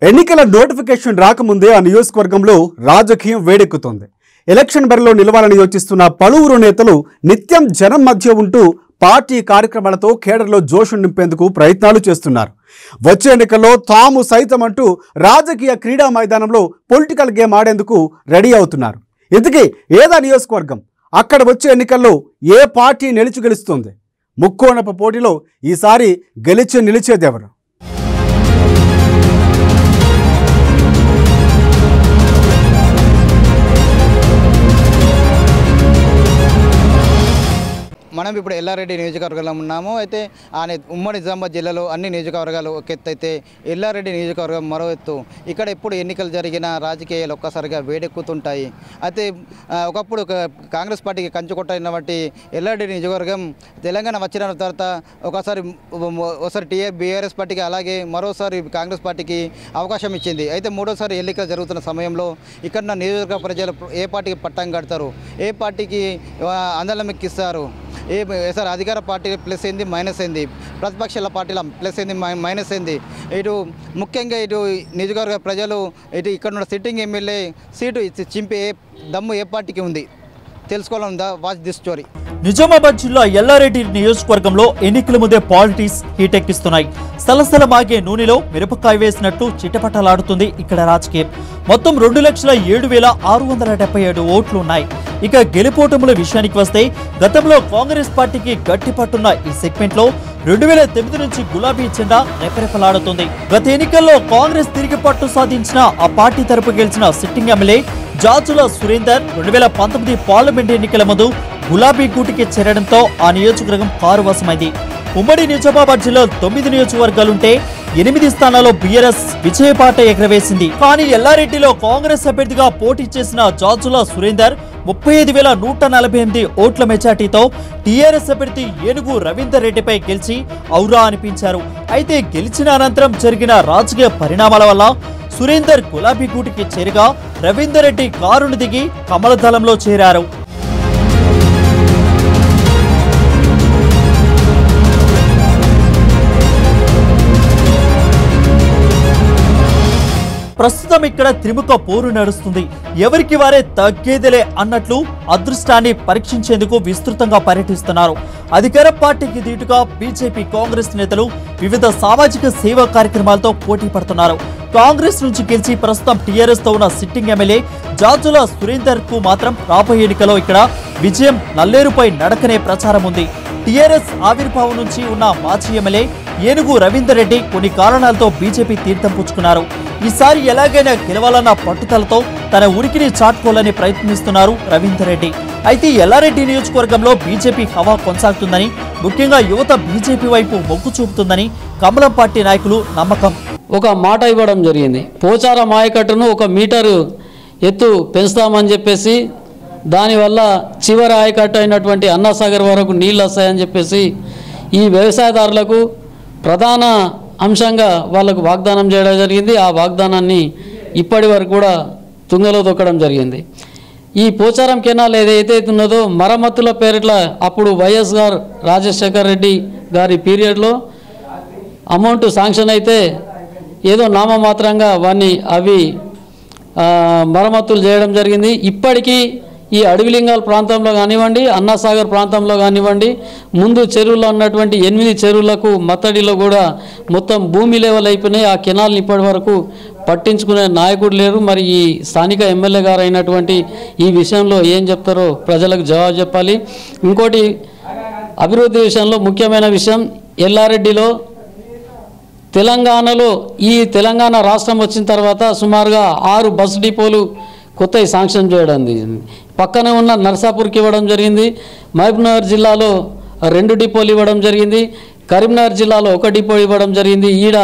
ఎన్నికల నోటిఫికేషన్ రాకముందే ఆ నియోజకవర్గంలో రాజకీయం వేడెక్కుతోంది. ఎలక్షన్ బరిలో నిలవాలని యోచిస్తున్న పలువురు నేతలు నిత్యం జనం మధ్య ఉంటూ పార్టీ కార్యక్రమాలతో కేడర్లో జోష్ నింపేందుకు ప్రయత్నాలు చేస్తున్నారు. వచ్చే ఎన్నికల్లో తాము సైతం అంటూ రాజకీయ క్రీడా మైదానంలో పొలిటికల్ గేమ్ ఆడేందుకు రెడీ అవుతున్నారు. ఇంతకీ ఏదా నియోజకవర్గం? అక్కడ వచ్చే ఎన్నికల్లో ఏ పార్టీ గెలుస్తుంది? ముక్కోణపు పోటీలో ఈసారి నిలిచేదెవరు? మనం ఇప్పుడు ఎల్లారెడ్డి నియోజకవర్గంలో ఉన్నాము. అయితే ఉమ్మడి నిజామాబాద్ జిల్లాలో అన్ని నియోజకవర్గాలు ఒక ఎత్తు అయితే ఎల్లారెడ్డి నియోజకవర్గం మరో ఎత్తు. ఇక్కడ ఎప్పుడు ఎన్నికలు జరిగిన రాజకీయాలు ఒక్కసారిగా వేడెక్కుతుంటాయి. అయితే ఒకప్పుడు కాంగ్రెస్ పార్టీకి కంచుకొట్టైనటువంటి ఎల్లారెడ్డి నియోజకవర్గం తెలంగాణ వచ్చిన తర్వాత ఒకసారి బీఆర్ఎస్ పార్టీకి అలాగే మరోసారి కాంగ్రెస్ పార్టీకి అవకాశం ఇచ్చింది. అయితే మూడోసారి ఎన్నికలు జరుగుతున్న సమయంలో ఇక్కడ నియోజకవర్గ ప్రజలు ఏ పార్టీకి పట్టం కడతారు, ఏ పార్టీకి ఆందోళన ఎక్కిస్తారు, సార్ అధికార పార్టీ ప్లస్ ఏంది మైనస్ ఏంది, ప్రతిపక్షాల పార్టీల ప్లస్ ఏంది మైనస్ ఏంది, ఇటు ముఖ్యంగా ఇటు నియోజకవర్గ ప్రజలు ఇటు ఇక్కడ ఉన్న సిట్టింగ్ ఎమ్మెల్యే సీటు చింపే దమ్ము ఏ పార్టీకి ఉంది తెలుసుకోవాలందా? Watch this story. నిజామాబాద్ జిల్లా ఎల్లారెడ్డి నియోజకవర్గంలో ఎన్నికల ముందే పాలిటిక్స్ హీటెక్కిస్తున్నాయి. స్థలస్థల మాగే నూనెలో మిరపకాయ వేసినట్టు చిట్టపట్టలాడుతుంది ఇక్కడ రాజకీయం. మొత్తం 2,07,677 ఓట్లు ఉన్నాయి. ఇక గెలుపోటముల విషయానికి వస్తే గతంలో కాంగ్రెస్ పార్టీకి గట్టి పట్టున్న ఈ సెగ్మెంట్ లో 2009 నుంచి గులాబీ జెండా రెపరెపలాడుతుంది. గత ఎన్నికల్లో కాంగ్రెస్ తిరిగి పట్టు సాధించిన ఆ పార్టీ తరపు గెలిచిన sitting MLA Jajula Surender 2019 parliament ఎన్నికల ముందు గులాబీ గూటికి చేరడంతో ఆ నియోజకవర్గం కారువశమైంది. ఉమ్మడి నిజామాబాద్ జిల్లా 9 నియోజకవర్గాలుంటే 8 స్థానాల్లో బీఆర్ఎస్ విజయపాట ఎగరవేసింది. కానీ ఎల్లారెడ్డిలో కాంగ్రెస్ అభ్యర్థిగా పోటీ చేసిన జాజుల సురేందర్ 35,148 ఓట్ల మెజార్టీతో టీఆర్ఎస్ అభ్యర్థి ఏనుగు రవీందర్ రెడ్డిపై గెలిచి ఔరా అనిపించారు. అయితే గెలిచిన అనంతరం జరిగిన రాజకీయ పరిణామాల వల్ల సురేందర్ గులాబీ గూటికి చేరగా రవీందర్ రెడ్డి కారును దిగి కమల దళంలో చేరారు. ప్రస్తుతం ఇక్కడ త్రిముఖ పోరు నడుస్తుంది. ఎవరికి వారే తగ్గేదిలే అన్నట్లు అదృష్టాన్ని పరీక్షించేందుకు విస్తృతంగా పర్యటిస్తున్నారు. అధికార పార్టీకి దీటుగా బీజేపీ, కాంగ్రెస్ నేతలు వివిధ సామాజిక సేవా కార్యక్రమాలతో పోటీ పడుతున్నారు. కాంగ్రెస్ నుంచి గెలిచి ప్రస్తుతం టీఆర్ఎస్ తో ఉన్న సిట్టింగ్ ఎమ్మెల్యే జాజుల సురేందర్ కు మాత్రం రాబోయే ఎన్నికలో ఇక్కడ విజయం నల్లేరుపై నడకనే ప్రచారం ఉంది. టీఆర్ఎస్ ఆవిర్భావం నుంచి ఉన్న మాజీ ఎమ్మెల్యే ఏనుగు రవీందర్ రెడ్డి కొన్ని కారణాలతో బీజేపీ తీర్థం పుచ్చుకున్నారు. ఈసారి ఎలాగైనా గెలవాలన్న పట్టుదలతో తన ఉనికిని చాటుకోవాలని ప్రయత్నిస్తున్నారు రవీందర్ రెడ్డి. అయితే ఎల్లారెడ్డి నియోజకవర్గంలో బీజేపీ హవా కొనసాగుతుందని, ముఖ్యంగా యువత బీజేపీ వైపు మొగ్గు చూపుతుందని కమలం పార్టీ నాయకులు నమ్మకం. ఒక మాట ఇవ్వడం జరిగింది. పోచారం ఆయకట్టును 1 మీటరు ఎత్తు పెంచుతామని చెప్పేసి, దానివల్ల చివరి ఆయకట్టు అయినటువంటి అన్నాసాగర్ వరకు నీళ్ళు వస్తాయని చెప్పేసి ఈ వ్యవసాయదారులకు ప్రధాన అంశంగా వాళ్ళకు వాగ్దానం చేయడం జరిగింది. ఆ వాగ్దానాన్ని ఇప్పటి వరకు కూడా తుంగలో తొక్కడం జరిగింది. ఈ పోచారం కెనాల్ ఏదైతే ఉన్నదో మరమ్మతుల పేరిట్ల అప్పుడు వైఎస్ గారు రాజశేఖర్ రెడ్డి గారి పీరియడ్లో అమౌంట్ శాంక్షన్ అయితే ఏదో నామమాత్రంగా అవి మరమ్మతులు చేయడం జరిగింది. ఇప్పటికీ ఈ అడవిలింగాల ప్రాంతంలో కానివ్వండి, అన్నాసాగర్ ప్రాంతంలో కానివ్వండి, ముందు చెరువుల్లో ఉన్నటువంటి 8 చెరువులకు మత్తడిలో కూడా మొత్తం భూమి లెవెల్ అయిపోయినాయి. ఆ కెనాల్ని ఇప్పటి వరకు పట్టించుకునే నాయకుడు లేరు. మరి ఈ స్థానిక ఎమ్మెల్యే గారు అయినటువంటి ఈ విషయంలో ఏం చెప్తారో ప్రజలకు జవాబు చెప్పాలి. ఇంకోటి అభివృద్ధి విషయంలో ముఖ్యమైన విషయం, ఎల్లారెడ్డిలో తెలంగాణ రాష్ట్రం వచ్చిన తర్వాత సుమారుగా 6 బస్ డిపోలు కొత్తవి శాంక్షన్ చేయడం జరిగింది. పక్కనే ఉన్న నర్సాపూర్కి ఇవ్వడం జరిగింది. మహబూబ్నగర్ జిల్లాలో 2 డిపోలు ఇవ్వడం జరిగింది. కరీంనగర్ జిల్లాలో 1 డిపో ఇవ్వడం జరిగింది. ఈడ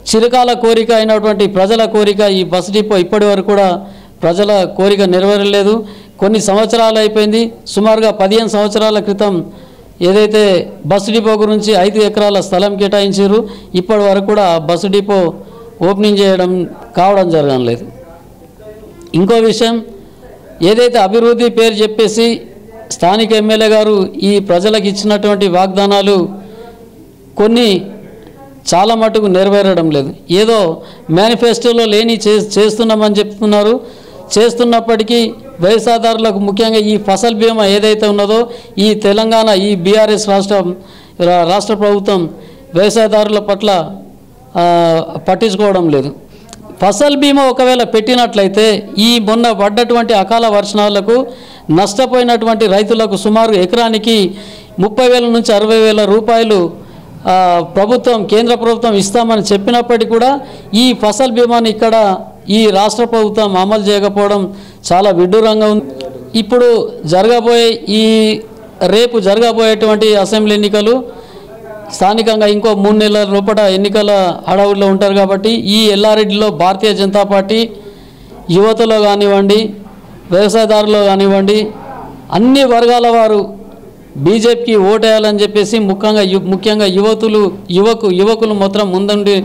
చిరకాల కోరిక అయినటువంటి ప్రజల కోరిక ఈ బస్ డిపో ఇప్పటి వరకు కూడా ప్రజల కోరిక నెరవేరలేదు. కొన్ని సంవత్సరాలు అయిపోయింది. సుమారుగా 15 సంవత్సరాల క్రితం ఏదైతే బస్ డిపో గురించి 5 ఎకరాల స్థలం కేటాయించారు, ఇప్పటి వరకు కూడా బస్ డిపో ఓపెనింగ్ కావడం జరగడం లేదు. ఇంకో విషయం, ఏదైతే అభివృద్ధి పేరు చెప్పేసి స్థానిక ఎమ్మెల్యే గారు ఈ ప్రజలకు ఇచ్చినటువంటి వాగ్దానాలు కొన్ని చాలా మటుకు నెరవేరడం లేదు. ఏదో మేనిఫెస్టోలో లేని చేస్తున్నామని చెప్తున్నారు. చేస్తున్నప్పటికీ వ్యవసాయదారులకు ముఖ్యంగా ఈ ఫసల్ బీమా ఏదైతే ఉన్నదో ఈ తెలంగాణ ఈ బీఆర్ఎస్ రాష్ట్ర ప్రభుత్వం వ్యవసాయదారుల పట్ల పట్టించుకోవడం లేదు. ఫసల్ బీమా ఒకవేళ పెట్టినట్లయితే ఈ మొన్న పడ్డటువంటి అకాల వర్షాలకు నష్టపోయినటువంటి రైతులకు సుమారు ఎకరానికి 30,000 నుంచి 60,000 రూపాయలు ప్రభుత్వం కేంద్ర ప్రభుత్వం ఇస్తామని చెప్పినప్పటికీ కూడా ఈ ఫసల్ బీమాని ఇక్కడ ఈ రాష్ట్ర ప్రభుత్వం అమలు చేయకపోవడం చాలా విడ్డూరంగా ఉంది. ఇప్పుడు రేపు జరగబోయేటువంటి అసెంబ్లీ ఎన్నికలు స్థానికంగా ఇంకో 3 నెలల లోపల ఎన్నికల హడావుడిలో ఉంటారు కాబట్టి ఈ ఎల్లారెడ్డిలో భారతీయ జనతా పార్టీ యువతలో కానివ్వండి, వ్యవసాయదారులు కానివ్వండి, అన్ని వర్గాల వారు బీజేపీకి ఓటేయాలని చెప్పేసి ముఖ్యంగా యువకులు మాత్రం ముందుండి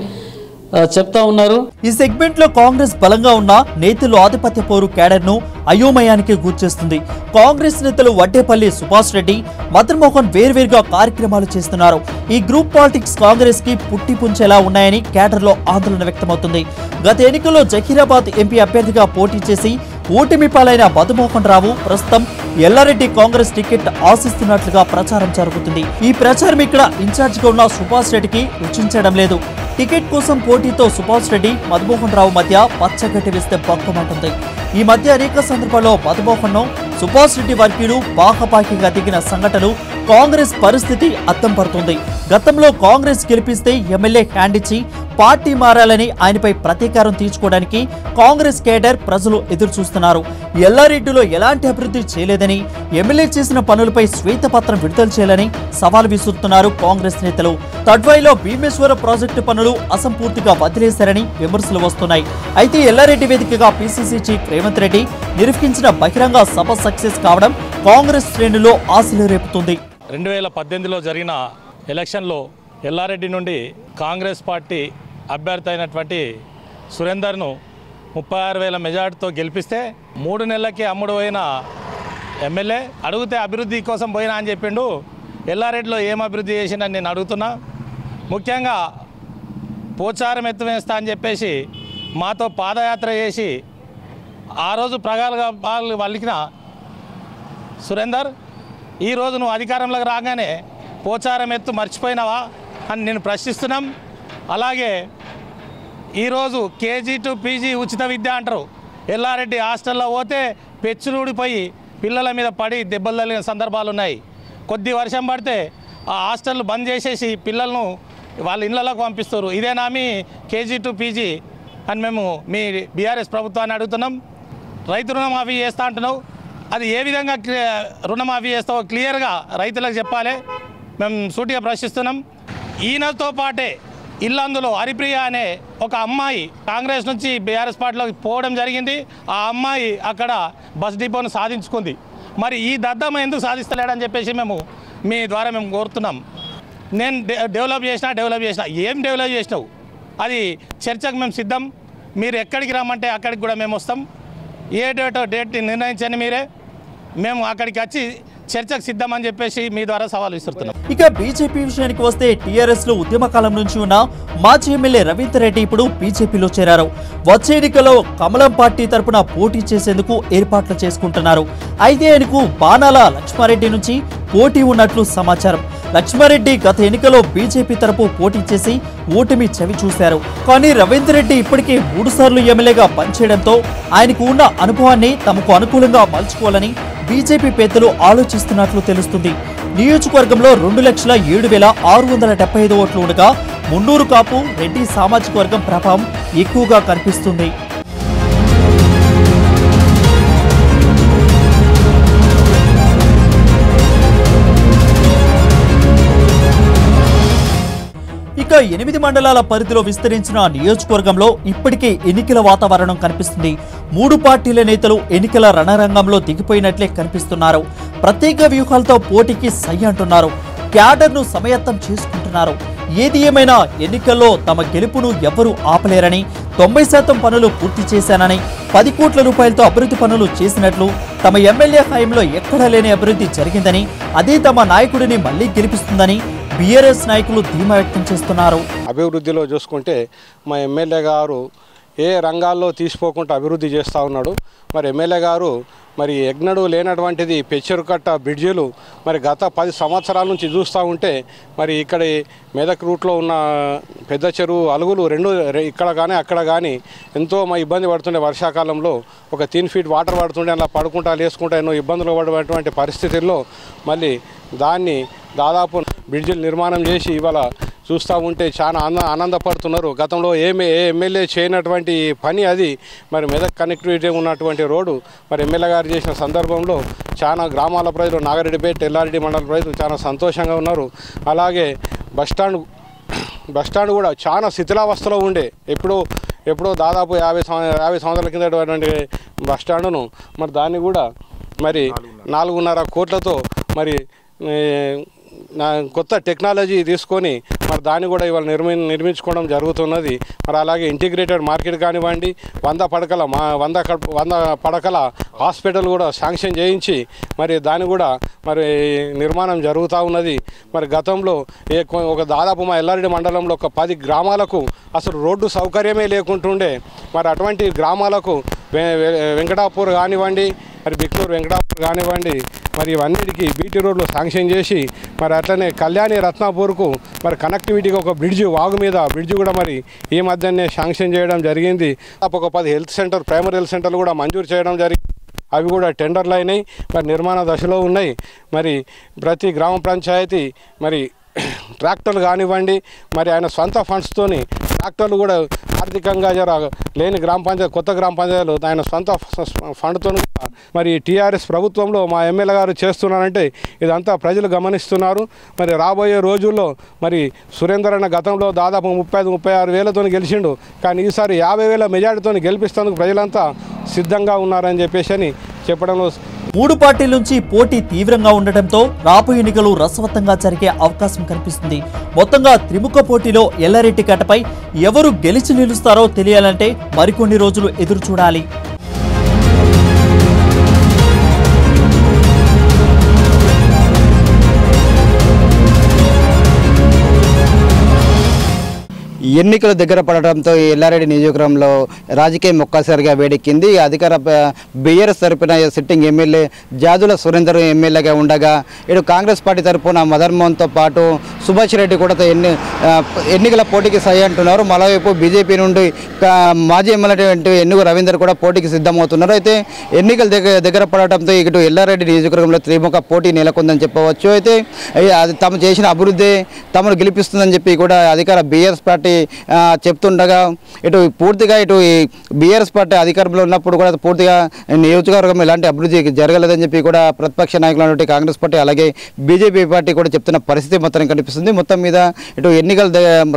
చెప్తా ఉన్నారు. ఈ సెగ్మెంట్ లో కాంగ్రెస్ బలంగా ఉన్న నేతలు ఆధిపత్య పోరు క్యాడర్ ను అయోమయానికి గుర్చేస్తుంది. కాంగ్రెస్ నేతలు వడ్డేపల్లి సుభాష్ రెడ్డి, మదన్ మోహన్ వేర్వేరుగా కార్యక్రమాలు చేస్తున్నారు. ఈ గ్రూప్ పాలిటిక్స్ కాంగ్రెస్ కి పుట్టి పుంచేలా ఉన్నాయని క్యాడర్ లో ఆందోళన వ్యక్తమవుతుంది. గత ఎన్నికల్లో జహీరాబాద్ ఎంపీ అభ్యర్థిగా పోటీ చేసి ఓటమి పాలైన మధుమోహన్ రావు ప్రస్తుతం ఎల్లారెడ్డి కాంగ్రెస్ టికెట్ ఆశిస్తున్నట్లుగా ప్రచారం జరుగుతుంది. ఈ ప్రచారం ఇక్కడ ఇన్ఛార్జిగా ఉన్న సుభాష్ రెడ్డికి రుచించడం లేదు. టికెట్ కోసం పోటీతో సుభాష్ రెడ్డి మధుమోహన్ రావు మధ్య పచ్చగడ్డి వేస్తే పక్కమంటుంది. ఈ మధ్య అనేక సందర్భాల్లో మధుమోహన్ సుభాష్ రెడ్డి వర్గీయులు బాహపాకిగా దిగిన సంఘటనలు కాంగ్రెస్ పరిస్థితి అద్దం పడుతుంది. గతంలో కాంగ్రెస్ గెలిపిస్తే ఎమ్మెల్యే హ్యాండ్ ఇచ్చి పార్టీ మారాలని ఆయనపై ప్రతీకారం తీర్చుకోవడానికి కాంగ్రెస్ కేడర్ ప్రజలు ఎదురు చూస్తున్నారు. ఎల్లారెడ్డిలో ఎలాంటి అభివృద్ధి చేయలేదని, ఎమ్మెల్యే చేసిన పనులపై శ్వేతపత్రం విడుదల చేయాలని సవాల్ విసురుతున్నారు కాంగ్రెస్ నేతలు. తడ్వాయిలో భీమేశ్వర ప్రాజెక్టు పనులు అసంపూర్తిగా వదిలేశారని విమర్శలు వస్తున్నాయి. అయితే ఎల్లారెడ్డి వేదికగా పిసిసి చీఫ్ రేవంత్ రెడ్డి నిర్వహించిన బహిరంగ సభ సక్సెస్ కావడం కాంగ్రెస్ శ్రేణుల్లో ఆశలు రేపుతుంది. 2018లో జరిగిన ఎలక్షన్లో ఎల్లారెడ్డి నుండి కాంగ్రెస్ పార్టీ అభ్యర్థి అయినటువంటి సురేందర్ను 36,000 మెజార్టీతో గెలిపిస్తే 3 నెలలకే అమ్ముడు పోయిన ఎమ్మెల్యే అడిగితే అభివృద్ధి కోసం పోయినా అని చెప్పిండు. ఎల్లారెడ్డిలో ఏం అభివృద్ధి చేసిందని నేను అడుగుతున్నా. ముఖ్యంగా పోచారం ఎత్తువేస్తా అని చెప్పేసి మాతో పాదయాత్ర చేసి ఆ రోజు ప్రగాలుగా వలికిన సురేందర్ ఈరోజు నువ్వు అధికారంలోకి రాగానే పోచారం ఎత్తు మర్చిపోయినావా అని నేను ప్రశ్నిస్తున్నాం. అలాగే ఈరోజు కేజీ టు పీజీ ఉచిత విద్య అంటారు. ఎల్లారెడ్డి హాస్టల్లో పోతే పెచ్చులుడిపోయి పిల్లల మీద పడి దెబ్బలు తగిలిన సందర్భాలు ఉన్నాయి. కొద్ది వర్షం పడితే ఆ హాస్టల్ బంద్ చేసేసి పిల్లలను వాళ్ళ ఇళ్ళలోకి పంపిస్తారు. ఇదేనా మీ కేజీ టు పీజీ అని మేము మీ బీఆర్ఎస్ ప్రభుత్వాన్ని అడుగుతున్నాం. రైతు రుణమాఫీ చేస్తా అంటున్నావు, అది ఏ విధంగా రుణమాఫీ చేస్తావో క్లియర్గా రైతులకు చెప్పాలి. మేము సూటిగా ప్రశ్నిస్తున్నాం. ఈయనతో పాటే ఇల్లందులో హరిప్రియ అనే ఒక అమ్మాయి కాంగ్రెస్ నుంచి బీఆర్ఎస్ పార్టీలోకి పోవడం జరిగింది. ఆ అమ్మాయి అక్కడ బస్ డిపోను సాధించుకుంది. మరి ఈ దద్దమ్మ ఎందుకు సాధిస్తలేడని చెప్పేసి మీ ద్వారా మేము కోరుతున్నాం. నేను డెవలప్ చేసినా ఏం డెవలప్ చేసినావు అది చర్చకు మేము సిద్ధం. మీరు ఎక్కడికి రమ్మంటే అక్కడికి కూడా మేము వస్తాం. ఏ డేట్ నిర్ణయించండి మీరే, మేము అక్కడికి వచ్చి చర్చకు సిద్ధమని చెప్పేసి మీ ద్వారా సవాల్ విసురుతున్నాం. ఇక బీజేపీ విషయానికి వస్తే టీఆర్ఎస్ లో ఉద్యమకాలం నుంచి ఉన్న మాజీ ఎమ్మెల్యే రవీందర్ రెడ్డి ఇప్పుడు బీజేపీలో చేరారు. వచ్చే ఎన్నికల్లో కమలం పార్టీ తరపున పోటీ చేసేందుకు ఏర్పాట్లు చేసుకుంటున్నారు. అయితే ఆయనకు బాణాల లక్ష్మారెడ్డి నుంచి పోటీ ఉన్నట్లు సమాచారం. లక్ష్మారెడ్డి గత ఎన్నికలో బీజేపీ తరపు పోటీ చేసి ఓటమి చవి చూశారు. కానీ రవీందర్ రెడ్డి ఇప్పటికే 3 సార్లు ఎమ్మెల్యేగా పనిచేయడంతో ఆయనకు ఉన్న అనుభవాన్ని తమకు అనుకూలంగా మలుచుకోవాలని బీజేపీ పెద్దలు ఆలోచిస్తున్నట్లు తెలుస్తుంది. నియోజకవర్గంలో 2,07,675 ఓట్లు ఉండగా మున్నూరు కాపు రెడ్డి సామాజిక వర్గం ప్రభావం ఎక్కువగా కనిపిస్తుంది. ఇక 8 మండలాల పరిధిలో విస్తరించిన నియోజకవర్గంలో ఇప్పటికే ఎన్నికల వాతావరణం కనిపిస్తుంది. 3 పార్టీల నేతలు ఎన్నికల రణరంగంలో దిగిపోయినట్లే కనిపిస్తున్నారు. ప్రత్యేక వ్యూహాలతో పోటీకి సై అంటున్నారు. క్యాడర్ను సమయత్తం చేసుకుంటున్నారు. ఏది ఏమైనా ఎన్నికల్లో తమ గెలుపును ఎవ్వరూ ఆపలేరని, 90% పనులు పూర్తి చేశానని, 10 కోట్ల రూపాయలతో అభివృద్ధి పనులు చేసినట్లు, తమ ఎమ్మెల్యే హయాంలో ఎక్కడా లేని అభివృద్ధి జరిగిందని, అదే తమ నాయకుడిని మళ్లీ గెలిపిస్తుందని బీఆర్ఎస్ నాయకులు ధీమా వ్యక్తం చేస్తున్నారు. అభివృద్ధిలో చూసుకుంటే మా ఎమ్మెల్యే గారు ఏ రంగాల్లో తీసిపోకుండా అభివృద్ధి చేస్తూ ఉన్నాడు. మరి ఎమ్మెల్యే గారు మరి ఎన్నడూ లేనటువంటిది పెచ్చరుకట్ట బ్రిడ్జిలు మరి గత 10 సంవత్సరాల నుంచి చూస్తూ ఉంటే మరి ఇక్కడ మెదక్ రూట్లో ఉన్న పెద్ద చెరువు అలుగులు ఇక్కడ కానీ అక్కడ కానీ ఎంతో ఇబ్బంది పడుతుండే. వర్షాకాలంలో ఒక 3 ఫీట్ వాటర్ పడుతుండే, అలా పడుకుంటా లేసుకుంటా ఎన్నో ఇబ్బందులు పడేటువంటి పరిస్థితుల్లో మళ్ళీ దాన్ని దాదాపు బ్రిడ్జిలు నిర్మాణం చేసి ఇవాళ చూస్తూ ఉంటే చాలా ఆనందపడుతున్నారు. గతంలో ఏ ఎమ్మెల్యే చేయనటువంటి పని అది. మరి మెదక్ కనెక్టివిటీ ఉన్నటువంటి రోడ్డు మరి ఎమ్మెల్యే గారు చేసిన సందర్భంలో చాలా గ్రామాల ప్రజలు, నాగరెడ్డిపేట, ఎల్లారెడ్డి మండల ప్రజలు చాలా సంతోషంగా ఉన్నారు. అలాగే బస్టాండ్ కూడా చాలా శిథిలావస్థలో ఉండే. ఎప్పుడో దాదాపు 50 సంవత్సరాల కిందటువంటి బస్టాండును మరి దాన్ని కూడా మరి 4.5 కోట్లతో మరి కొత్త టెక్నాలజీ తీసుకొని మరి దాన్ని కూడా ఇవాళ నిర్మించుకోవడం జరుగుతున్నది. మరి అలాగే ఇంటిగ్రేటెడ్ మార్కెట్ కానివ్వండి, 100 పడకల హాస్పిటల్ కూడా శాంక్షన్ చేయించి మరి దాన్ని కూడా మరి నిర్మాణం జరుగుతూ ఉన్నది. మరి గతంలో దాదాపు మా ఎల్లారెడ్డి మండలంలో ఒక 10 గ్రామాలకు అసలు రోడ్డు సౌకర్యమే లేకుంటుండే. మరి అటువంటి గ్రామాలకు వెంకటాపూర్ కానివ్వండి, మరి బిక్నూరు వెంకటాపూర్ కానివ్వండి, మరి ఇవన్నిటికీ బీటీ రోడ్లు శాంక్షన్ చేసి మరి అట్లనే కళ్యాణి రత్నాపూర్కు మరి కనెక్టివిటీగా ఒక వాగు మీద బ్రిడ్జి కూడా మరి ఈ మధ్యనే శాంక్షన్ చేయడం జరిగింది. ఒక 10 ప్రైమరీ హెల్త్ సెంటర్లు కూడా మంజూరు చేయడం జరిగింది. అవి కూడా టెండర్లు అయినాయి, మరి నిర్మాణ దశలో ఉన్నాయి. మరి ప్రతి గ్రామ పంచాయతీ మరి ట్రాక్టర్లు కానివ్వండి, మరి ఆయన సొంత ఫండ్స్తోని ట్రాక్టర్లు కూడా ఆర్థికంగా లేని కొత్త గ్రామ పంచాయతీలు ఆయన సొంత ఫండ్తో మరి టీఆర్ఎస్ ప్రభుత్వంలో మా ఎమ్మెల్యే గారు చేస్తున్నారంటే ఇదంతా ప్రజలు గమనిస్తున్నారు. మరి రాబోయే రోజుల్లో మరి సురేందర్ అన్న గతంలో దాదాపు 35-36 వేలతో గెలిచిండు. కానీ ఈసారి 50,000 మెజార్టీతో గెలిపిస్తేందుకు ప్రజలంతా సిద్ధంగా ఉన్నారని చెప్పేసి చెప్పడంలో 3 పార్టీల నుంచి పోటీ తీవ్రంగా ఉండటంతో రాబోయే ఎన్నికలు రసవత్తంగా జరిగే అవకాశం కనిపిస్తుంది. మొత్తంగా త్రిముఖ పోటీలో ఎల్లారెడ్డి కట్టపై ఎవరు గెలిచి నిలుస్తారో తెలియాలంటే మరికొన్ని రోజులు ఎదురు చూడాలి. ఎన్నికలు దగ్గర పడడంతో ఎల్లారెడ్డి నియోజకవర్గంలో రాజకీయం ఒక్కసారిగా వేడెక్కింది. అధికార బీఆర్ఎస్ తరపున సిట్టింగ్ ఎమ్మెల్యే జాజుల సురేందర్ ఎమ్మెల్యేగా ఉండగా ఇటు కాంగ్రెస్ పార్టీ తరపున మదన్ మోహన్తో పాటు సుభాష్ రెడ్డి కూడా ఎన్నికల పోటీకి సై అంటున్నారు. మరోవైపు బీజేపీ నుండి మాజీ ఎమ్మెల్యే ఎన్నుగు రవీందర్ కూడా పోటీకి సిద్ధమవుతున్నారు. అయితే ఎన్నికలు దగ్గర పడటంతో ఇటు ఎల్లారెడ్డి నియోజకవర్గంలో త్రిముఖ పోటీ నెలకొందని చెప్పవచ్చు. అయితే తాము చేసిన అభివృద్ధి తమను గెలిపిస్తుందని చెప్పి కూడా అధికార బీఆర్ఎస్ పార్టీ చెప్తుండగా పూర్తిగా బీఆర్ఎస్ పార్టీ అధికారంలో ఉన్నప్పుడు కూడా పూర్తిగా నియోజకవర్గం ఎలాంటి అభివృద్ధి జరగలేదని చెప్పి కూడా ప్రతిపక్ష నాయకులు కాంగ్రెస్ పార్టీ అలాగే బీజేపీ పార్టీ కూడా చెప్తున్న పరిస్థితి మొత్తం కనిపిస్తుంది. మొత్తం మీద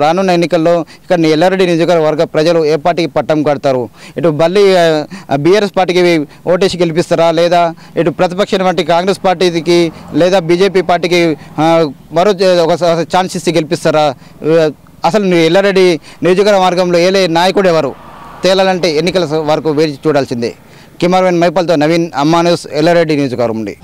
రానున్న ఎన్నికల్లో ఇక్కడ ఎల్లారెడ్డి నియోజకవర్గ ప్రజలు ఏ పార్టీకి పట్టం కడతారు, మళ్ళీ బీఆర్ఎస్ పార్టీకి ఓటేసి గెలిపిస్తారా, లేదా ప్రతిపక్ష వంటి కాంగ్రెస్ పార్టీకి లేదా బీజేపీ పార్టీకి మరో ఒక ఛాన్స్ ఇచ్చి గెలిపిస్తారా? అసలు ఎల్లారెడ్డి నియోజకవర్గ మార్గంలో ఏలే నాయకుడు ఎవరు తేలాలంటే ఎన్నికల వరకు వేచి చూడాల్సిందే. కెమెరామెన్ మైపల్తో నవీన్, అమ్మా న్యూస్, ఎల్లారెడ్డి నియోజకవర్గం నుండి.